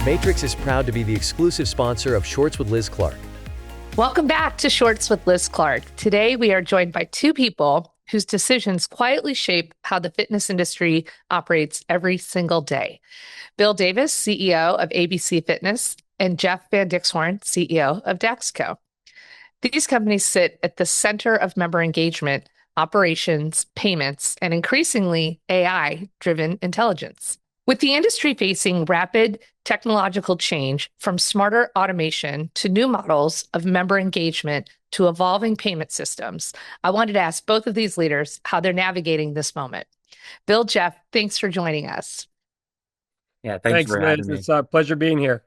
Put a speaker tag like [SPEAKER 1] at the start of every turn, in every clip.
[SPEAKER 1] Matrix is proud to be the exclusive sponsor of Shorts with Liz Clark.
[SPEAKER 2] Welcome back to Shorts with Liz Clark. Today, we are joined by two people whose decisions quietly shape how the fitness industry operates every single day. Bill Davis, CEO of ABC Fitness, and Jeff VanDixhorn, CEO of Dexco. These companies sit at the center of member engagement, operations, payments, and increasingly AI-driven intelligence. With the industry facing rapid technological change, from smarter automation to new models of member engagement to evolving payment systems, I wanted to ask both of these leaders how they're navigating this moment. Bill, Jeff, thanks for joining us.
[SPEAKER 3] Yeah, thanks for having
[SPEAKER 4] Liz.
[SPEAKER 3] me.
[SPEAKER 4] It's a pleasure being here.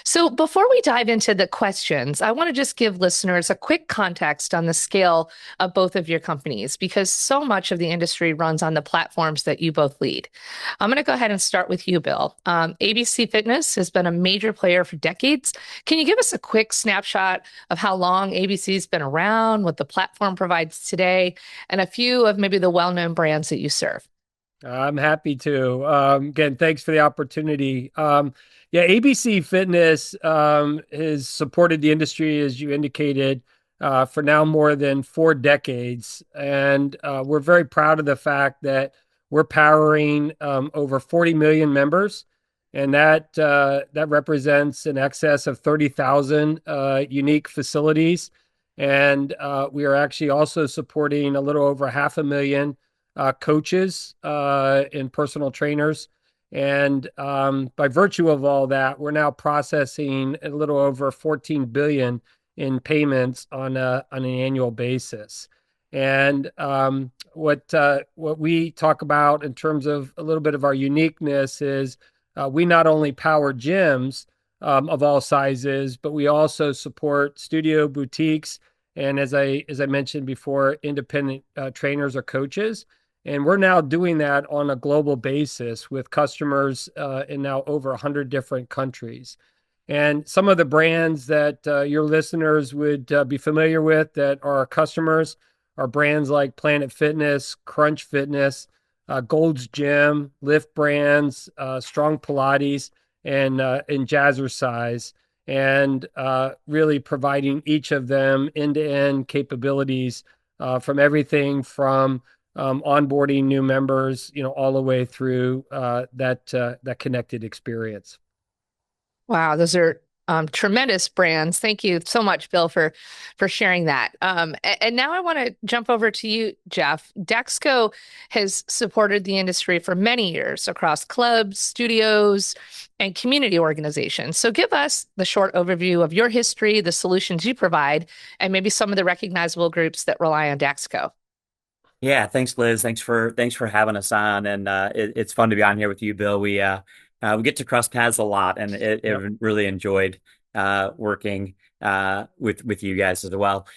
[SPEAKER 2] So before we dive into the questions, I want to just give listeners a quick context on the scale of both of your companies, because so much of the industry runs on the platforms that you both lead. I'm going to go ahead and start with you, Bill. ABC Fitness has been a major player for decades. Can you give us a quick snapshot of how long ABC's been around, what the platform provides today, and a few of maybe the well-known brands that you serve?
[SPEAKER 4] I'm happy to. Again, thanks for the opportunity. ABC Fitness has supported the industry, as you indicated, for now more than 4 decades. And we're very proud of the fact that we're powering over 40 million members. And that represents in excess of 30,000 unique facilities. And we are actually also supporting a little over 500,000 coaches and personal trainers. And by virtue of all that, we're now processing a little over 14 billion in payments on an annual basis. And what we talk about in terms of a little bit of our uniqueness is we not only power gyms of all sizes, but we also support studio boutiques and, as I mentioned before, independent trainers or coaches. And we're now doing that on a global basis with customers in now over 100 different countries. And some of the brands that your listeners would be familiar with that are our customers are brands like Planet Fitness, Crunch Fitness, Gold's Gym, Lift Brands, Strong Pilates, and Jazzercise, and really providing each of them end-to-end capabilities from everything from onboarding new members, all the way through that connected experience.
[SPEAKER 2] Wow, those are tremendous brands. Thank you so much, Bill, for sharing that. And now I want to jump over to you, Jeff. Dexco has supported the industry for many years across clubs, studios, and community organizations. So give us the short overview of your history, the solutions you provide, and maybe some of the recognizable groups that rely on Dexco.
[SPEAKER 3] Yeah, thanks, Liz. Thanks for having us on, and it's fun to be on here with you, Bill. We get to cross paths a lot, and it really enjoyed working with you guys as well.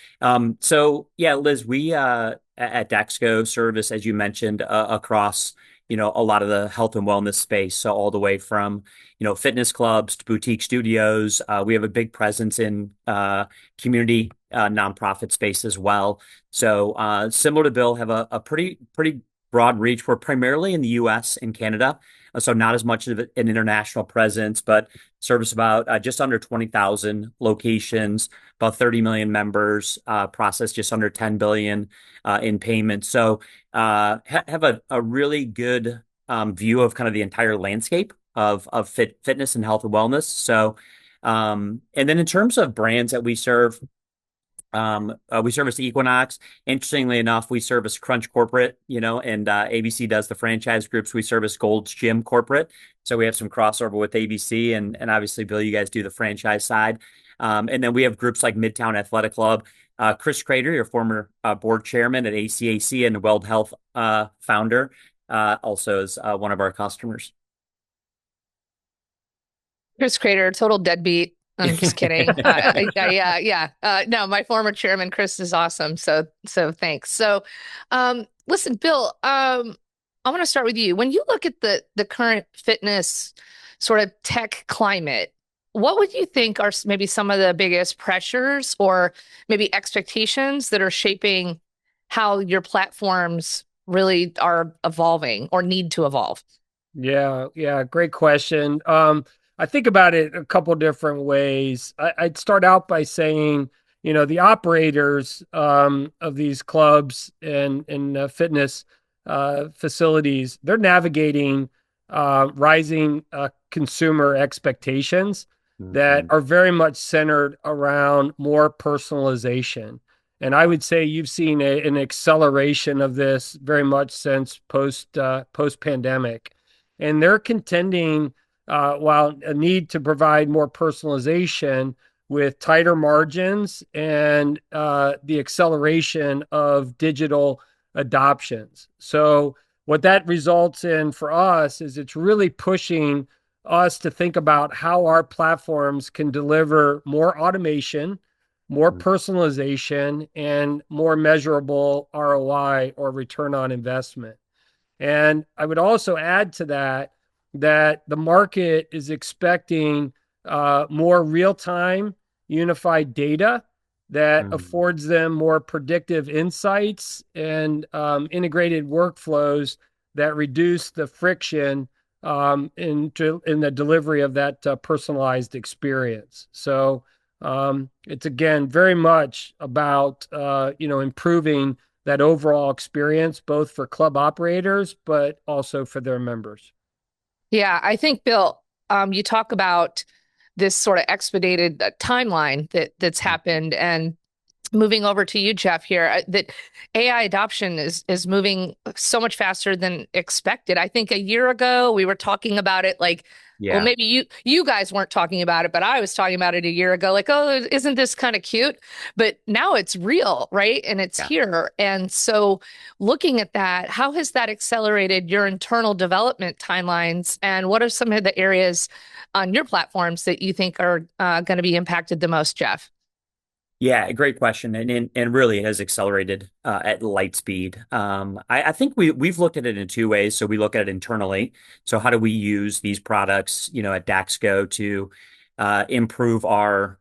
[SPEAKER 3] So yeah, Liz, we at Dexco service, as you mentioned, across a lot of the health and wellness space. So all the way from fitness clubs to boutique studios. We have a big presence in community nonprofit space as well. So similar to Bill, have a pretty broad reach. We're primarily in the U.S. and Canada, so not as much of an international presence, but service about just under 20,000 locations, about 30 million members, process just under 10 billion in payments. So have a really good view of kind of the entire landscape of fitness and health and wellness. So and then in terms of brands that we serve, we service Equinox. Interestingly enough, we service Crunch Corporate, and ABC does the franchise groups. We service Gold's Gym Corporate. So we have some crossover with ABC, and obviously, Bill, you guys do the franchise side. And then we have groups like Midtown Athletic Club. Chris Crater, your former board chairman at ACAC and Weld Health founder, also is one of our customers.
[SPEAKER 2] Chris Crater, total deadbeat. I'm just kidding. No, my former chairman, Chris, is awesome. So thanks. So, listen, Bill, I want to start with you. When you look at the current fitness sort of tech climate, what would you think are maybe some of the biggest pressures or maybe expectations that are shaping how your platforms really are evolving or need to evolve?
[SPEAKER 4] Yeah, great question. I think about it a couple different ways. I'd start out by saying, the operators of these clubs and fitness facilities, they're navigating rising consumer expectations that
[SPEAKER 3] Mhm.
[SPEAKER 4] are very much centered around more personalization. And I would say you've seen an acceleration of this very much since post pandemic, and they're contending while a need to provide more personalization with tighter margins and the acceleration of digital adoptions. So what that results in for us is it's really pushing us to think about how our platforms can deliver more automation, more personalization, and more measurable ROI, or return on investment. And I would also add to that the market is expecting more real-time unified data that
[SPEAKER 3] Mhm.
[SPEAKER 4] affords them more predictive insights and integrated workflows that reduce the friction in the delivery of that personalized experience. So it's again very much about improving that overall experience, both for club operators, but also for their members.
[SPEAKER 2] Yeah, I think Bill, you talk about this sort of expedited timeline that's happened, and moving over to you, Jeff, here, that AI adoption is moving so much faster than expected. I think a year ago we were talking about it like, well,
[SPEAKER 3] Yeah.
[SPEAKER 2] maybe you guys weren't talking about it, but I was talking about it a year ago, like, oh, isn't this kind of cute? But now it's real, right? And it's
[SPEAKER 3] Yeah.
[SPEAKER 2] here. And so looking at that, how has that accelerated your internal development timelines? And what are some of the areas on your platforms that you think are going to be impacted the most, Jeff?
[SPEAKER 3] Yeah, great question, and really it has accelerated at light speed. I think we've looked at it in two ways. So we look at it internally. So how do we use these products, at Daxco to improve our,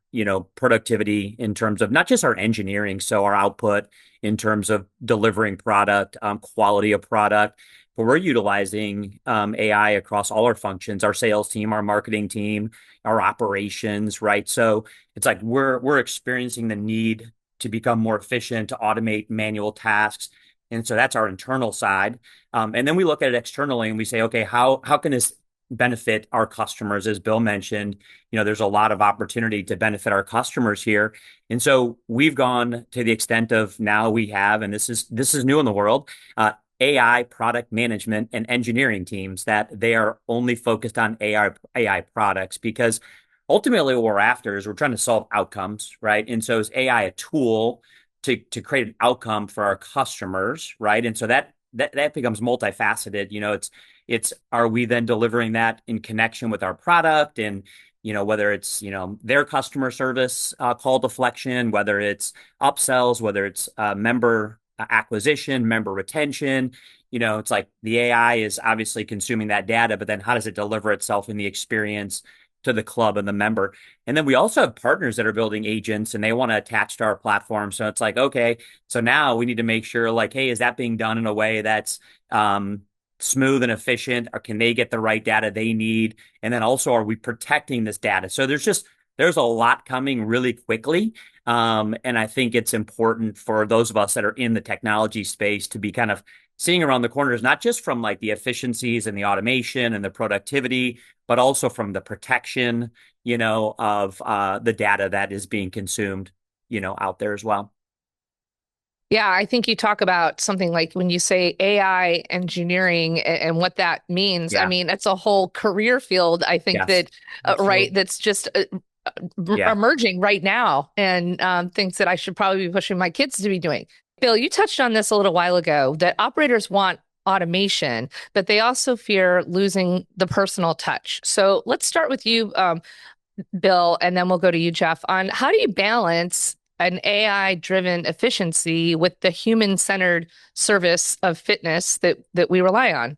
[SPEAKER 3] productivity in terms of not just our engineering, so our output in terms of delivering product, quality of product, but we're utilizing AI across all our functions, our sales team, our marketing team, our operations, right? So it's like we're experiencing the need to become more efficient, to automate manual tasks. And so that's our internal side. And then we look at it externally and we say, okay, how can this benefit our customers? As Bill mentioned, there's a lot of opportunity to benefit our customers here. And so we've gone to the extent of now we have, and this is new in the world, AI product management and engineering teams that they are only focused on AI products, because ultimately what we're after is we're trying to solve outcomes, right? And so is AI a tool to create an outcome for our customers, right? And so that becomes multifaceted. It's are we then delivering that in connection with our product, and whether it's their customer service call deflection, whether it's upsells, whether it's member acquisition, member retention. It's like the AI is obviously consuming that data, but then how does it deliver itself in the experience to the club and the member? And then we also have partners that are building agents and they want to attach to our platform. So it's like, okay, so now we need to make sure, like, hey, is that being done in a way that's smooth and efficient, or can they get the right data they need? And then also, are we protecting this data? So there's a lot coming really quickly. And I think it's important for those of us that are in the technology space to be kind of seeing around the corners, not just from like the efficiencies and the automation and the productivity, but also from the protection, of the data that is being consumed, out there as well.
[SPEAKER 2] Yeah, I think you talk about something like when you say AI engineering and what that means. I
[SPEAKER 3] Yeah.
[SPEAKER 2] mean, it's a whole career field, I think
[SPEAKER 3] Yes.
[SPEAKER 2] that, right,
[SPEAKER 4] Absolutely.
[SPEAKER 2] that's just
[SPEAKER 3] Yeah.
[SPEAKER 2] emerging right now, and things that I should probably be pushing my kids to be doing. Bill, you touched on this a little while ago that operators want automation, but they also fear losing the personal touch. So let's start with you, Bill, and then we'll go to you, Jeff, on how do you balance an AI-driven efficiency with the human-centered service of fitness that we rely on?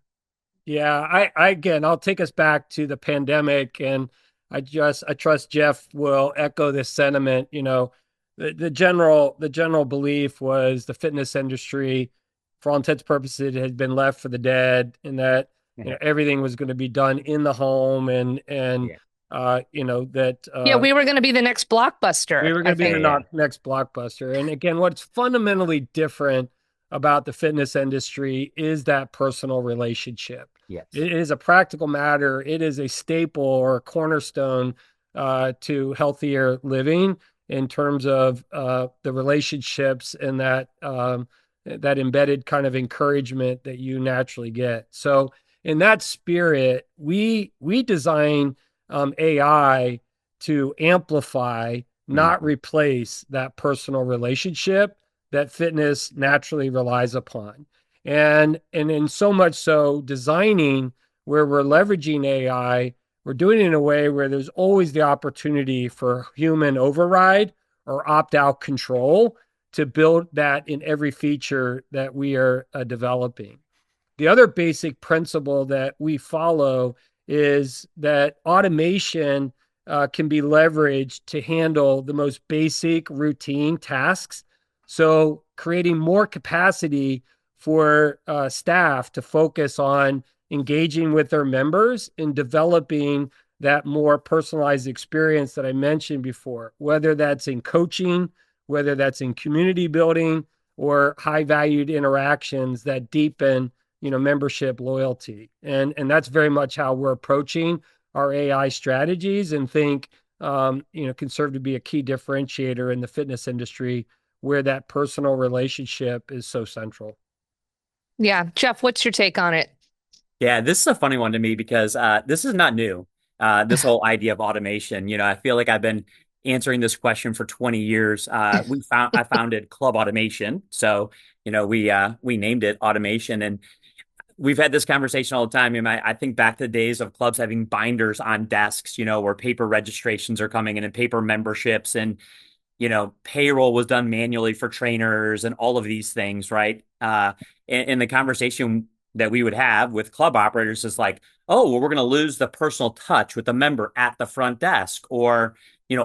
[SPEAKER 4] Yeah, I again, I'll take us back to the pandemic, and I trust Jeff will echo this sentiment. The general belief was the fitness industry, for all intents and purposes, had been left for the dead, and that
[SPEAKER 3] Yeah.
[SPEAKER 4] everything was going to be done in the home, and
[SPEAKER 3] Yeah.
[SPEAKER 4] that
[SPEAKER 2] Yeah, we were going to be the next
[SPEAKER 4] we
[SPEAKER 2] blockbuster,
[SPEAKER 4] were
[SPEAKER 2] I
[SPEAKER 4] going to be
[SPEAKER 2] think.
[SPEAKER 4] the next blockbuster. And again, what's fundamentally different about the fitness industry is that personal relationship.
[SPEAKER 3] Yes.
[SPEAKER 4] It is a practical matter. It is a staple or a cornerstone to healthier living in terms of the relationships and that embedded kind of encouragement that you naturally get. So in that spirit, we design AI to amplify, not
[SPEAKER 3] Mhm.
[SPEAKER 4] replace that personal relationship that fitness naturally relies upon. And in so much so, designing where we're leveraging AI, we're doing it in a way where there's always the opportunity for human override or opt-out control to build that in every feature that we are developing. The other basic principle that we follow is that automation can be leveraged to handle the most basic routine tasks. So, creating more capacity for staff to focus on engaging with their members and developing that more personalized experience that I mentioned before, whether that's in coaching, whether that's in community building, or high valued interactions that deepen membership loyalty. And that's very much how we're approaching our AI strategies, and think can serve to be a key differentiator in the fitness industry where that personal relationship is so central.
[SPEAKER 2] Yeah. Jeff, what's your take on it?
[SPEAKER 3] Yeah, this is a funny one to me because this is not new. This whole idea of automation. I feel like I've been answering this question for 20 years. I founded Club Automation, so we named it Automation, and we've had this conversation all the time. I think back to the days of clubs having binders on desks, where paper registrations are coming in and paper memberships, and payroll was done manually for trainers and all of these things, right? And the conversation that we would have with club operators is like, oh, well, we're going to lose the personal touch with the member at the front desk, or,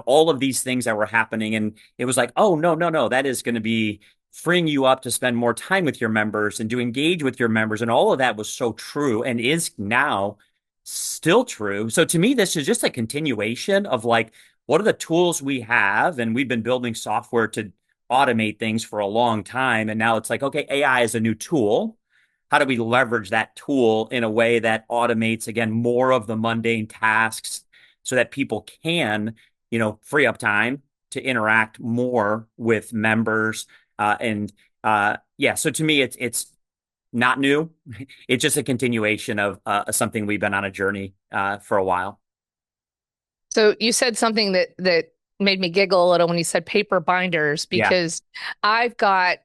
[SPEAKER 3] all of these things that were happening. And it was like, oh, no, no, no, that is going to be freeing you up to spend more time with your members and to engage with your members. And all of that was so true and is now still true. So to me, this is just a continuation of like, what are the tools we have? And we've been building software to automate things for a long time. And now it's like, okay, AI is a new tool. How do we leverage that tool in a way that automates, again, more of the mundane tasks so that people can, free up time to interact more with members? Yeah, so to me, it's not new. It's just a continuation of something we've been on a journey for a while.
[SPEAKER 2] So you said something that made me giggle a little when you said paper binders,
[SPEAKER 3] Yeah,
[SPEAKER 2] because I've got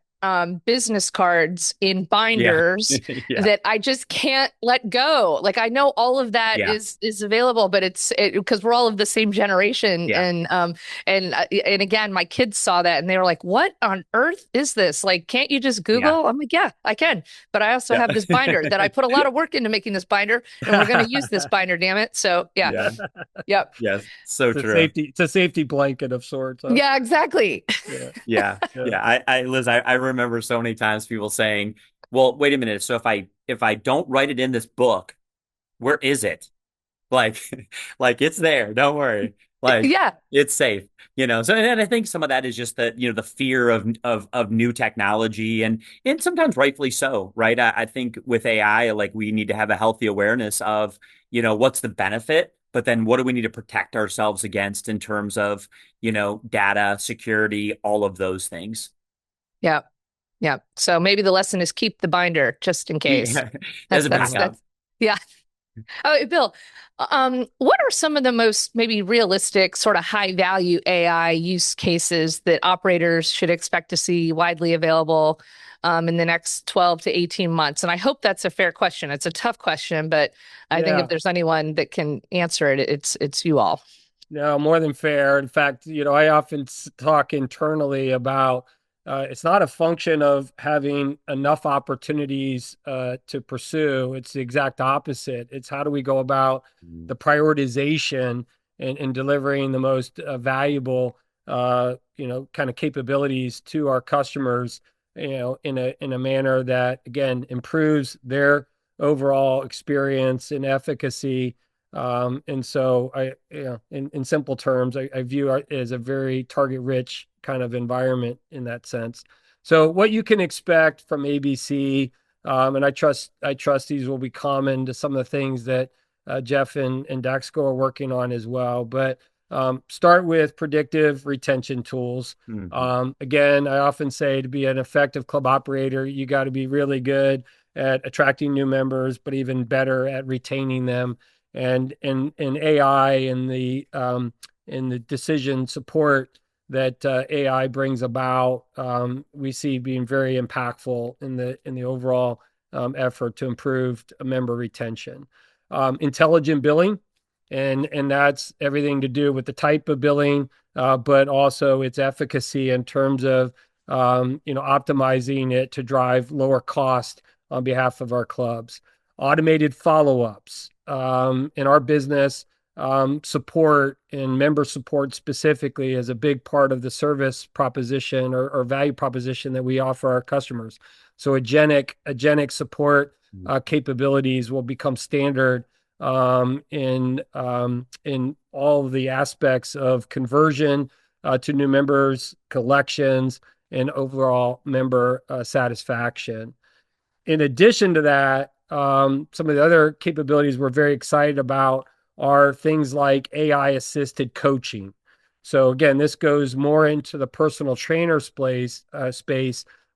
[SPEAKER 2] business cards in
[SPEAKER 3] yeah,
[SPEAKER 2] binders
[SPEAKER 3] yeah,
[SPEAKER 2] that I just can't let go. Like, I know all of that
[SPEAKER 3] yeah,
[SPEAKER 2] is available, but it's because we're all of the same generation,
[SPEAKER 3] yeah,
[SPEAKER 2] and again, my kids saw that and they were like, "What on earth is this? Like, can't you just
[SPEAKER 3] yeah,
[SPEAKER 2] Google?" I'm like, "Yeah, I can," but I also have this binder that I
[SPEAKER 3] yeah.
[SPEAKER 2] put a lot of work into making this binder, and we're going to use this binder, damn it. So yeah,
[SPEAKER 3] Yeah.
[SPEAKER 2] yep.
[SPEAKER 3] Yes. So
[SPEAKER 4] It's a
[SPEAKER 3] true.
[SPEAKER 4] safety blanket of sorts. Huh?
[SPEAKER 2] Yeah, exactly.
[SPEAKER 4] Yeah.
[SPEAKER 3] Yeah.
[SPEAKER 4] Yeah.
[SPEAKER 3] Yeah. Liz, I remember so many times people saying, well, wait a minute. So if I don't write it in this book, where is it? Like, like it's there. Don't worry. Like
[SPEAKER 2] Yeah.
[SPEAKER 3] it's safe. So and I think some of that is just the fear of new technology, and sometimes rightfully so, right? I think with AI, like we need to have a healthy awareness of, what's the benefit, but then what do we need to protect ourselves against in terms of, data, security, all of those things.
[SPEAKER 2] Yeah. Yeah. So maybe the lesson is keep the binder just in case.
[SPEAKER 3] Yeah. As
[SPEAKER 2] That's
[SPEAKER 3] a
[SPEAKER 2] that's
[SPEAKER 4] Mhm.
[SPEAKER 3] backup.
[SPEAKER 2] that's yeah. Oh, Bill, what are some of the most maybe realistic sort of high value AI use cases that operators should expect to see widely available in the next 12 to 18 months? And I hope that's a fair question. It's a tough question, but I think if
[SPEAKER 4] Yeah.
[SPEAKER 2] there's anyone that can answer it, it's you all.
[SPEAKER 4] No, more than fair. In fact, I often talk internally about it's not a function of having enough opportunities to pursue. It's the exact opposite. It's how do we go about
[SPEAKER 3] Mhm.
[SPEAKER 4] the prioritization and delivering the most valuable, kind of capabilities to our customers, in a manner that again improves their overall experience and efficacy And so in simple terms, I view it as a very target rich kind of environment in that sense. So what you can expect from ABC, and I trust these will be common to some of the things that Jeff and Daxco are working on as well. But start with predictive retention tools. Again, I often say to be an effective club operator, you got to be really good at attracting new members, but even better at retaining them. And AI and the decision support that AI brings about, we see being very impactful in the overall effort to improve member retention. Intelligent billing, and that's everything to do with the type of billing, but also its efficacy in terms of optimizing it to drive lower cost on behalf of our clubs. Automated follow-ups in our business. Support and member support specifically is a big part of the service proposition or value proposition that we offer our customers. So agentic support capabilities will become standard in all of the aspects of conversion to new members, collections, and overall member satisfaction. In addition to that, some of the other capabilities we're very excited about are things like AI assisted coaching. So again, this goes more into the personal trainer space,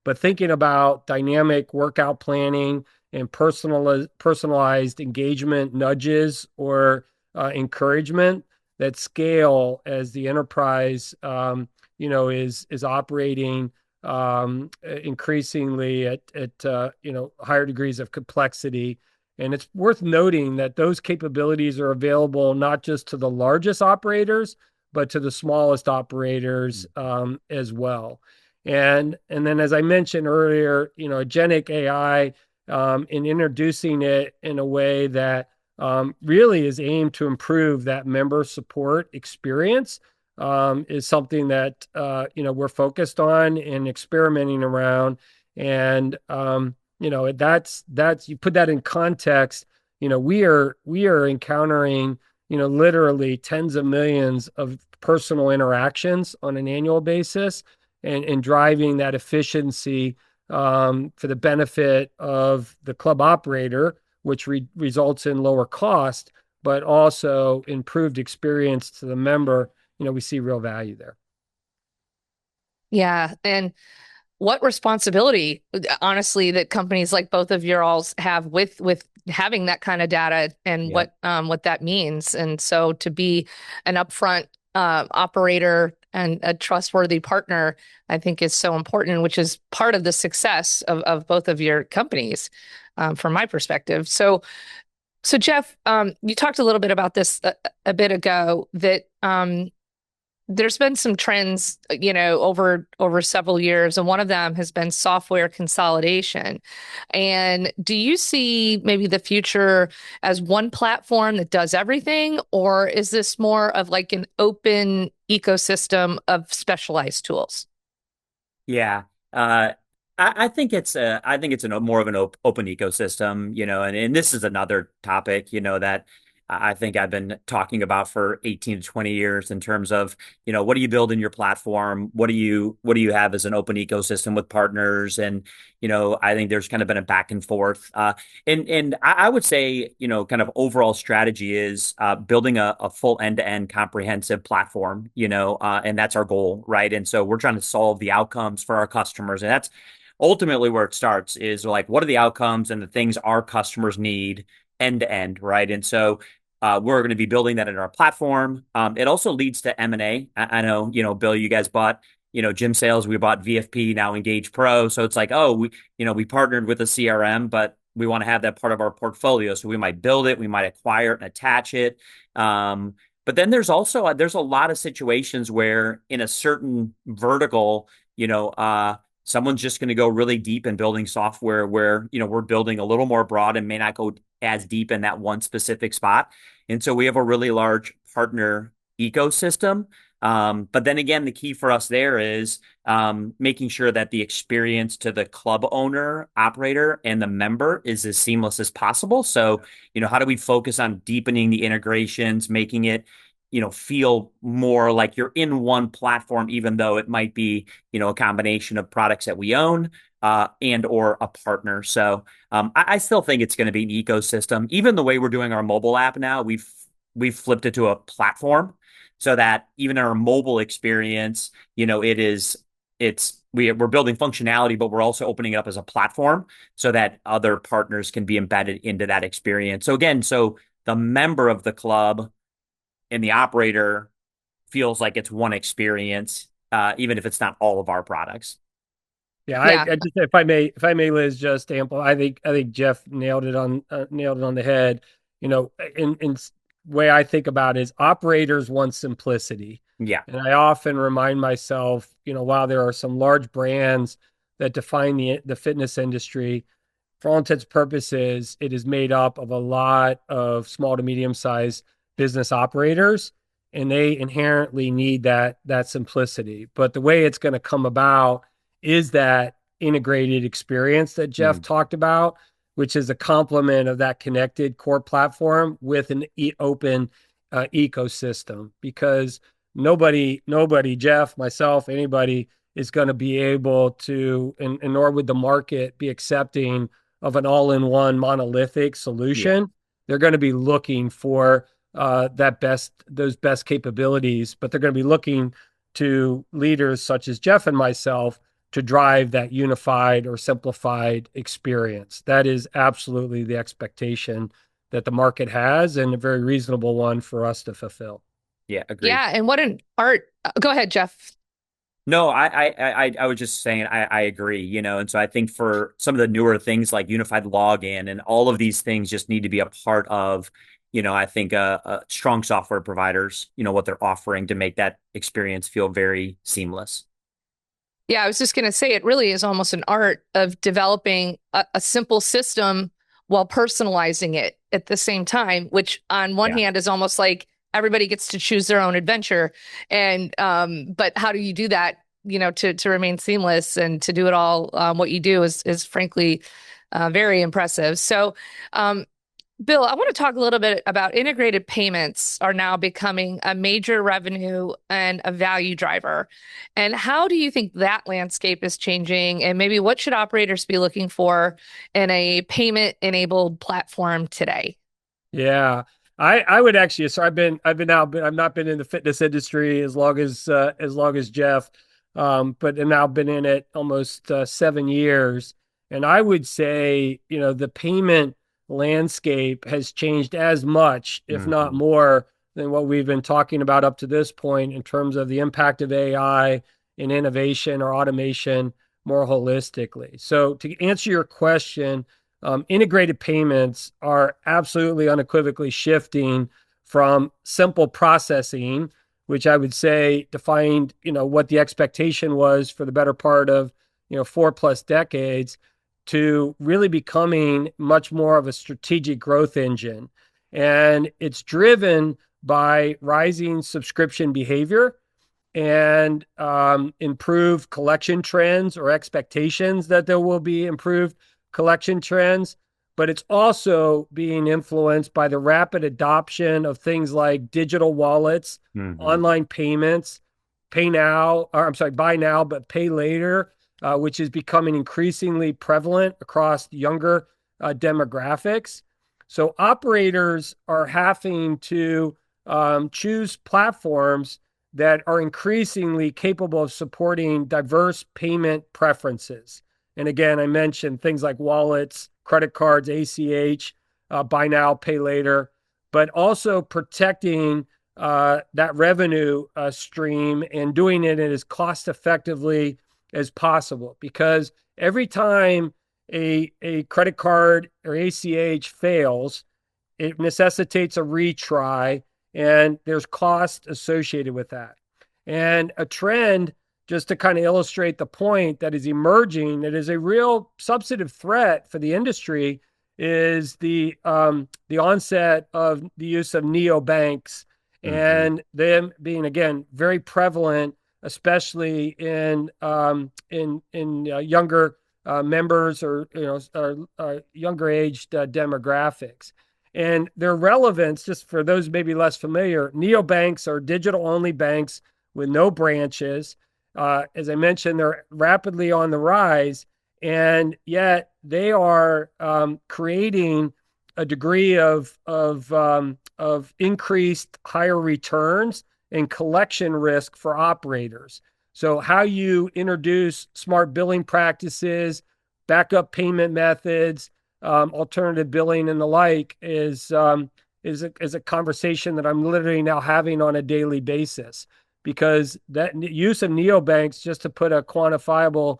[SPEAKER 4] but thinking about dynamic workout planning and personalized engagement nudges or encouragement that scale as the enterprise, is operating increasingly at higher degrees of complexity. And it's worth noting that those capabilities are available not just to the largest operators, but to the smallest operators as well. And then, as I mentioned earlier, agentic AI, in introducing it in a way that really is aimed to improve that member support experience, is something that we're focused on and experimenting around. And that's you put that in context. We are encountering literally tens of millions of personal interactions on an annual basis, and driving that efficiency for the benefit of the club operator, which results in lower cost, but also improved experience to the member. We see real value there.
[SPEAKER 2] Yeah. And what responsibility, honestly, that companies like both of yours have with having that kind of data and what that means. And so to be an upfront operator and a trustworthy partner, I think is so important, which is part of the success of both of your companies, from my perspective. So Jeff, you talked a little bit about this a bit ago, that there's been some trends, over several years, and one of them has been software consolidation. And do you see maybe the future as one platform that does everything, or is this more of like an open ecosystem of specialized tools?
[SPEAKER 3] Yeah. I think it's more of an open ecosystem, and this is another topic, that I think I've been talking about for 18 to 20 years in terms of, what do you build in your platform? What do you have as an open ecosystem with partners? And, I think there's kind of been a back and forth. And I would say, kind of overall strategy is building a full end-to-end comprehensive platform, and that's our goal, right? And so we're trying to solve the outcomes for our customers. And that's ultimately where it starts, is like, what are the outcomes and the things our customers need end to end, right? And so we're going to be building that in our platform. It also leads to M&A. I know, Bill, you guys bought, Gym Sales. We bought VFP, now Engage Pro. So it's like, oh, we partnered with a CRM, but we want to have that part of our portfolio. So we might build it, we might acquire it and attach it. But then there's a lot of situations where in a certain vertical, someone's just going to go really deep in building software where, we're building a little more broad and may not go as deep in that one specific spot. And so we have a really large partner ecosystem. But then again, the key for us there is making sure that the experience to the club owner, operator, and the member is as seamless as possible. So, how do we focus on deepening the integrations, making it, feel more like you're in one platform, even though it might be, a combination of products that we own and or a partner. So I still think it's going to be an ecosystem. Even the way we're doing our mobile app now, we've flipped it to a platform so that even in our mobile experience, we're building functionality, but we're also opening it up as a platform so that other partners can be embedded into that experience. So again, the member of the club and the operator feels like it's one experience, even if it's not all of our products.
[SPEAKER 4] Yeah,
[SPEAKER 2] Yeah.
[SPEAKER 4] I just if I may, Liz, just ample. I think Jeff nailed it on the head. In way I think about it is operators want simplicity,
[SPEAKER 3] Yeah.
[SPEAKER 4] and I often remind myself, while there are some large brands that define the fitness industry, for all intents and purposes, it is made up of a lot of small to medium sized business operators, and they inherently need that simplicity. But the way it's going to come about is that integrated experience that Jeff talked about, which is a complement of that connected core platform with an open ecosystem. Because nobody, Jeff, myself, anybody is going to be able to, and nor would the market be accepting of an all-in-one monolithic solution.
[SPEAKER 3] Yeah.
[SPEAKER 4] They're going to be looking for those best capabilities, but they're going to be looking to leaders such as Jeff and myself to drive that unified or simplified experience. That is absolutely the expectation that the market has, and a very reasonable one for us to fulfill.
[SPEAKER 3] Yeah, agreed.
[SPEAKER 2] Yeah. And what an art. Go ahead, Jeff.
[SPEAKER 3] No, I was just saying I agree, and so I think for some of the newer things like unified login and all of these things just need to be a part of, I think strong software providers, what they're offering to make that experience feel very seamless.
[SPEAKER 2] Yeah, I was just going to say it really is almost an art of developing a simple system while personalizing it at the same time, which on one
[SPEAKER 3] Yeah.
[SPEAKER 2] hand is almost like everybody gets to choose their own adventure. And but how do you do that, to remain seamless and to do it all what you do is frankly very impressive. So Bill, I want to talk a little bit about integrated payments are now becoming a major revenue and a value driver. And how do you think that landscape is changing? And maybe what should operators be looking for in a payment-enabled platform today?
[SPEAKER 4] Yeah. I would actually, so I've not been in the fitness industry as long as Jeff, but I've now been in it almost 7 years. And I would say, the payment landscape has changed as much, if not more, than what we've been talking about up to this point in terms of the impact of AI in innovation or automation more holistically. So to answer your question, integrated payments are absolutely unequivocally shifting from simple processing, which I would say defined, what the expectation was for the better part of, 4+ decades, to really becoming much more of a strategic growth engine. And it's driven by rising subscription behavior and improved collection trends or expectations that there will be improved collection trends. But it's also being influenced by the rapid adoption of things like digital wallets, online payments, buy now, but pay later, which is becoming increasingly prevalent across younger demographics. So operators are having to choose platforms that are increasingly capable of supporting diverse payment preferences. And again, I mentioned things like wallets, credit cards, ACH, buy now, pay later, but also protecting that revenue stream and doing it as cost effectively as possible. Because every time a credit card or ACH fails, it necessitates a retry, and there's cost associated with that. And a trend, just to kind of illustrate the point, that is emerging, that is a real substantive threat for the industry, is the onset of the use of neobanks and them being, again, very prevalent, especially in younger members, or younger aged demographics. And their relevance, just for those maybe less familiar, neobanks are digital only banks with no branches. As I mentioned, they're rapidly on the rise, and yet they are creating a degree of increased higher returns and collection risk for operators. So how you introduce smart billing practices, backup payment methods, alternative billing, and the like is a conversation that I'm literally now having on a daily basis, because that use of neobanks, just to put a quantifiable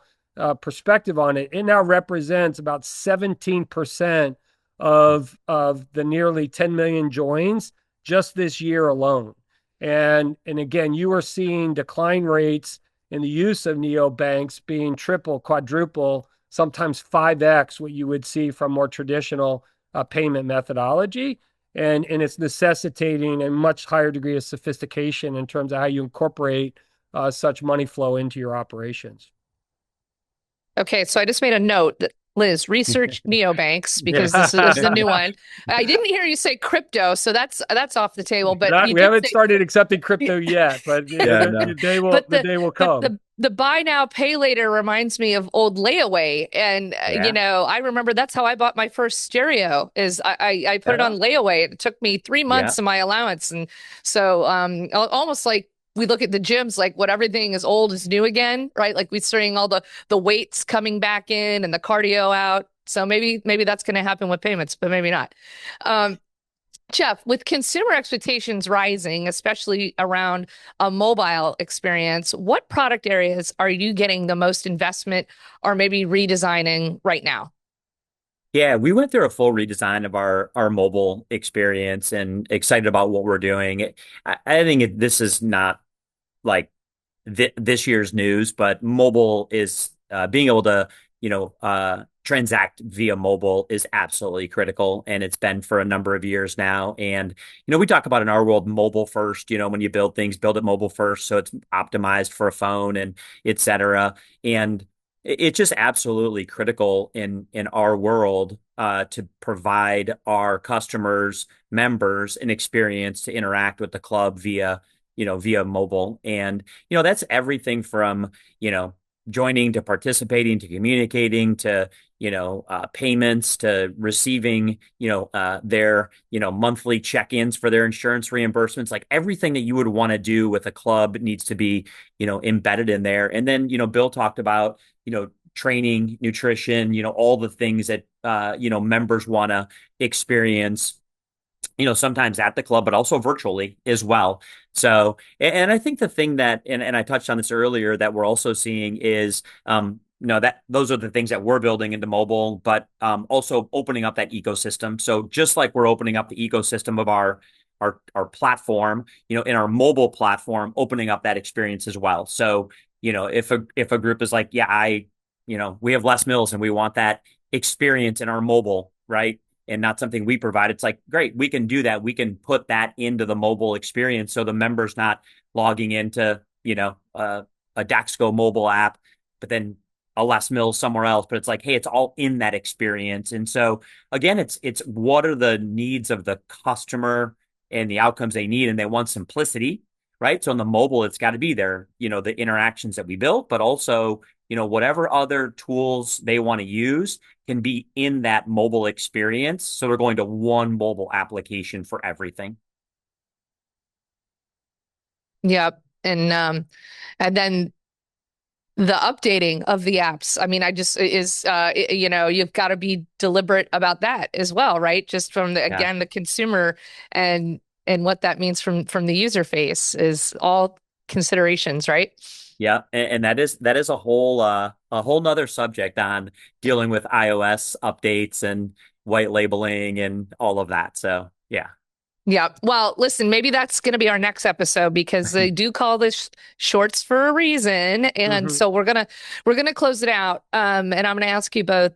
[SPEAKER 4] perspective on it, it now represents about 17% of the nearly 10 million joins just this year alone. And again, you are seeing decline rates in the use of neobanks being triple, quadruple, sometimes 5x what you would see from more traditional payment methodology. And it's necessitating a much higher degree of sophistication in terms of how you incorporate such money flow into your operations.
[SPEAKER 2] Okay, so I just made a note that Liz, research neobanks, because this is the new one. I didn't hear you say crypto, so that's off the table. But
[SPEAKER 4] we haven't started accepting crypto yet, but
[SPEAKER 3] no.
[SPEAKER 4] the day will come.
[SPEAKER 2] But the buy now, pay later reminds me of old layaway, and I remember that's how I bought my first stereo. Is I put it on layaway. It took me 3 months of my allowance, and so almost like we look at the gyms, like what everything is old is new again, right? Like we're seeing all the weights coming back in and the cardio out. So maybe that's going to happen with payments, but maybe not. Jeff, with consumer expectations rising, especially around a mobile experience, what product areas are you getting the most investment or maybe redesigning right now?
[SPEAKER 3] Yeah, we went through a full redesign of our mobile experience and excited about what we're doing. I think this is not like this year's news, but mobile is being able to, transact via mobile is absolutely critical. And it's been for a number of years now. And, we talk about in our world, mobile first, when you build things, build it mobile first. So it's optimized for a phone and et cetera. And it's just absolutely critical in our world to provide our customers, members, an experience to interact with the club via mobile. And that's everything from joining to participating to communicating to payments to receiving their monthly check-ins for their insurance reimbursements. Like everything that you would want to do with a club needs to be embedded in there. And then Bill talked about training, nutrition, all the things that members want to experience sometimes at the club, but also virtually as well. So, and I think the thing that, and I touched on this earlier, that we're also seeing is, that those are the things that we're building into mobile, but also opening up that ecosystem. So just like we're opening up the ecosystem of our platform, in our mobile platform, opening up that experience as well. So, if a group is like, we have Les Mills and we want that experience in our mobile, right? And not something we provide. It's like, great, we can do that. We can put that into the mobile experience. So the member's not logging into, a Daxco mobile app, but then a Les Mills somewhere else. But it's like, hey, it's all in that experience. And so again, it's what are the needs of the customer and the outcomes they need, and they want simplicity, right? So on the mobile, it's got to be there, the interactions that we built, but also, whatever other tools they want to use can be in that mobile experience. So they're going to one mobile application for everything.
[SPEAKER 2] Yep. And then the updating of the apps. I mean, you've got to be deliberate about that as well, right? Just from the consumer and what that means from the user face is all considerations, right?
[SPEAKER 3] Yeah, and that is a whole nother subject on dealing with iOS updates and white labeling and all of that. So yeah.
[SPEAKER 2] Yeah. Well, listen, maybe that's going to be our next episode, because they do call this shorts for a reason. And so we're going to close it out. And I'm going to ask you both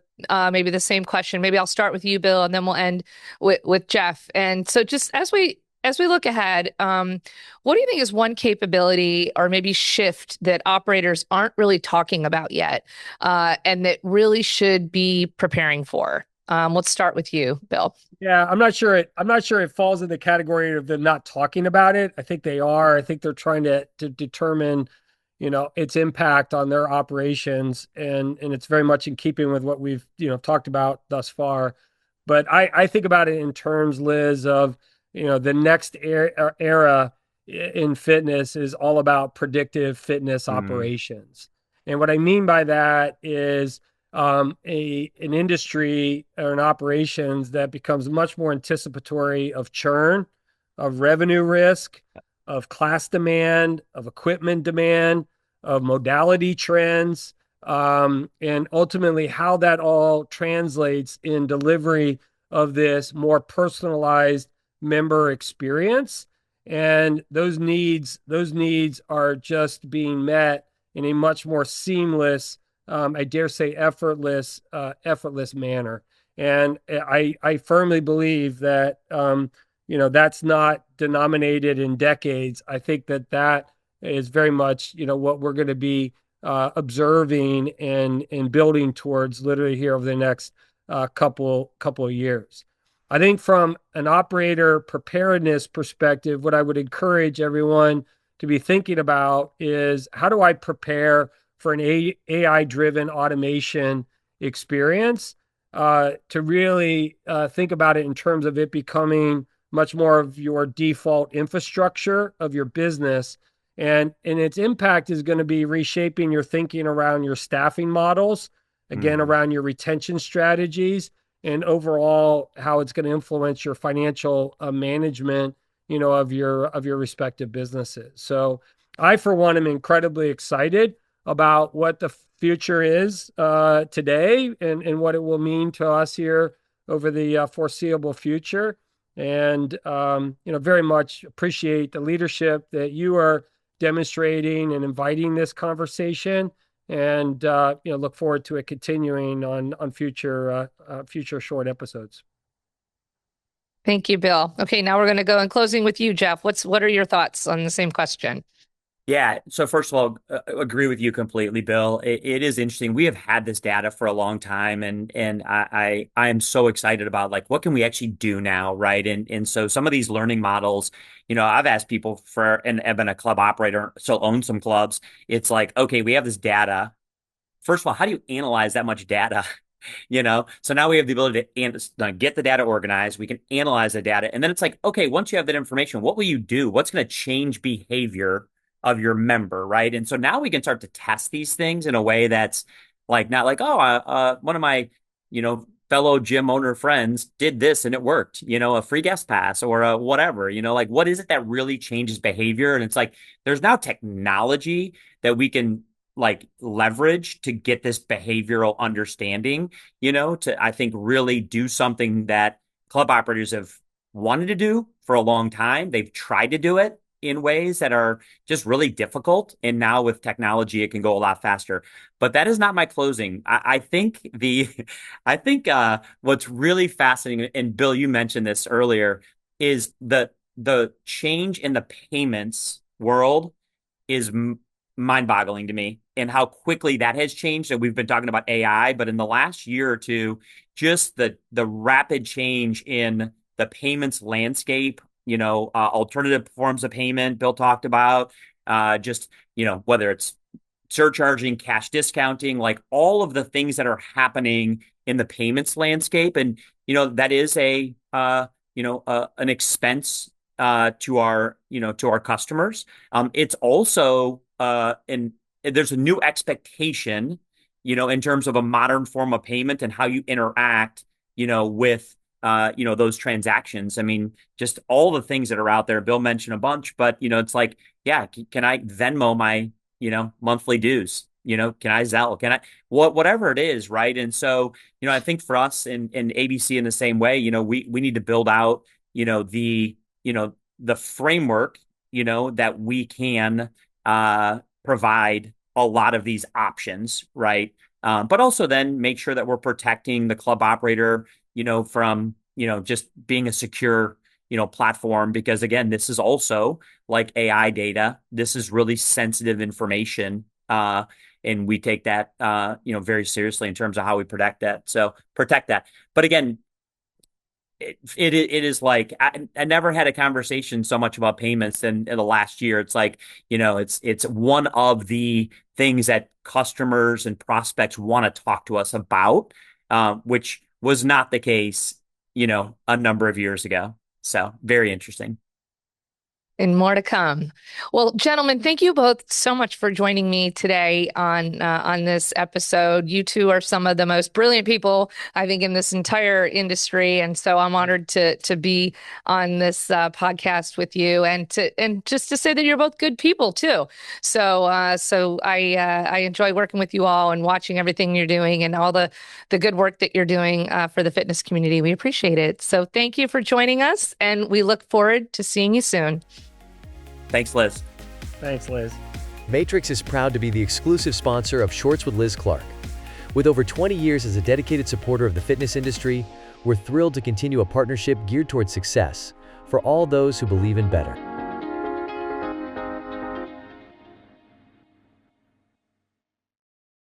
[SPEAKER 2] maybe the same question. Maybe I'll start with you, Bill, and then we'll end with Jeff. And so just as we as we look ahead, what do you think is one capability or maybe shift that operators aren't really talking about yet, and that really should be preparing for? Let's start with you, Bill.
[SPEAKER 4] Yeah, I'm not sure it falls in the category of them not talking about it. I think they are. I think they're trying to determine, its impact on their operations, and it's very much in keeping with what we've, talked about thus far. But I think about it in terms, Liz, of, the next era in fitness is all about predictive fitness
[SPEAKER 3] Mm,
[SPEAKER 4] operations. And what I mean by that is an industry or an operations that becomes much more anticipatory of churn, of revenue risk, of class demand, of equipment demand, of modality trends, and ultimately how that all translates in delivery of this more personalized member experience. And those needs are just being met in a much more seamless, I dare say effortless manner. And I firmly believe that, that's not denominated in decades. I think that is very much, what we're going to be observing and building towards literally here over the next couple of years. I think from an operator preparedness perspective, what I would encourage everyone to be thinking about is, how do I prepare for an AI-driven automation experience, to really think about it in terms of it becoming much more of your default infrastructure of your business. And its impact is going to be reshaping your thinking around your staffing models, again,
[SPEAKER 3] mm.
[SPEAKER 4] around your retention strategies, and overall how it's going to influence your financial management, of your respective businesses. So I, for one, am incredibly excited about what the future is today, and what it will mean to us here over the foreseeable future. And, very much appreciate the leadership that you are demonstrating and inviting this conversation. And, look forward to it continuing on future short episodes.
[SPEAKER 2] Thank you, Bill. Okay, now we're going to go in closing with you, Jeff. What are your thoughts on the same question?
[SPEAKER 3] Yeah. So first of all, agree with you completely, Bill. It is interesting. We have had this data for a long time, and I am so excited about, like, what can we actually do now, right? And so some of these learning models, I've asked people for, and I've been a club operator, still own some clubs. It's like, okay, we have this data. First of all, how do you analyze that much data? So now we have the ability to get the data organized. We can analyze the data, and then it's like, okay, once you have that information, what will you do? What's going to change behavior of your member, right? And so now we can start to test these things in a way that's like, not like, oh, one of my fellow gym owner friends did this and it worked, a free guest pass or a whatever, like, what is it that really changes behavior? And it's like, there's now technology that we can, like, leverage to get this behavioral understanding, to, I think, really do something that club operators have wanted to do for a long time. They've tried to do it in ways that are just really difficult. And now with technology, it can go a lot faster. But that is not my closing. I think what's really fascinating, and Bill, you mentioned this earlier, is the change in the payments world is mind-boggling to me, and how quickly that has changed. And we've been talking about AI, but in the last year or two, just the rapid change in the payments landscape, alternative forms of payment Bill talked about, just, whether it's surcharging, cash discounting, like all of the things that are happening in the payments landscape. And, that is an expense to our customers. It's also and there's a new expectation, in terms of a modern form of payment and how you interact, with those transactions. I mean, just all the things that are out there. Bill mentioned a bunch, but it's like, yeah, can I Venmo my monthly dues? Can I Zelle? Can I whatever it is, right? And so, I think for us and ABC in the same way, we need to build out, the framework, that we can provide a lot of these options, right? But also then make sure that we're protecting the club operator, from, just being a secure, platform, because again, this is also like AI data. This is really sensitive information. And we take that, very seriously in terms of how we protect that. But again, it is like I never had a conversation so much about payments than in the last year. It's like, it's one of the things that customers and prospects want to talk to us about, which was not the case, a number of years ago. So very interesting.
[SPEAKER 2] And more to come. Well, gentlemen, thank you both so much for joining me today on this episode. You two are some of the most brilliant people, I think, in this entire industry, and so I'm honored to be on this podcast with you, and just to say that you're both good people too. So I enjoy working with you all and watching everything you're doing and all the good work that you're doing for the fitness community. We appreciate it. So thank you for joining us, and we look forward to seeing you soon.
[SPEAKER 3] Thanks, Liz.
[SPEAKER 4] Thanks, Liz.
[SPEAKER 1] Matrix is proud to be the exclusive sponsor of Shorts with Liz Clark. With over 20 years as a dedicated supporter of the fitness industry, we're thrilled to continue a partnership geared towards success for all those who believe in better.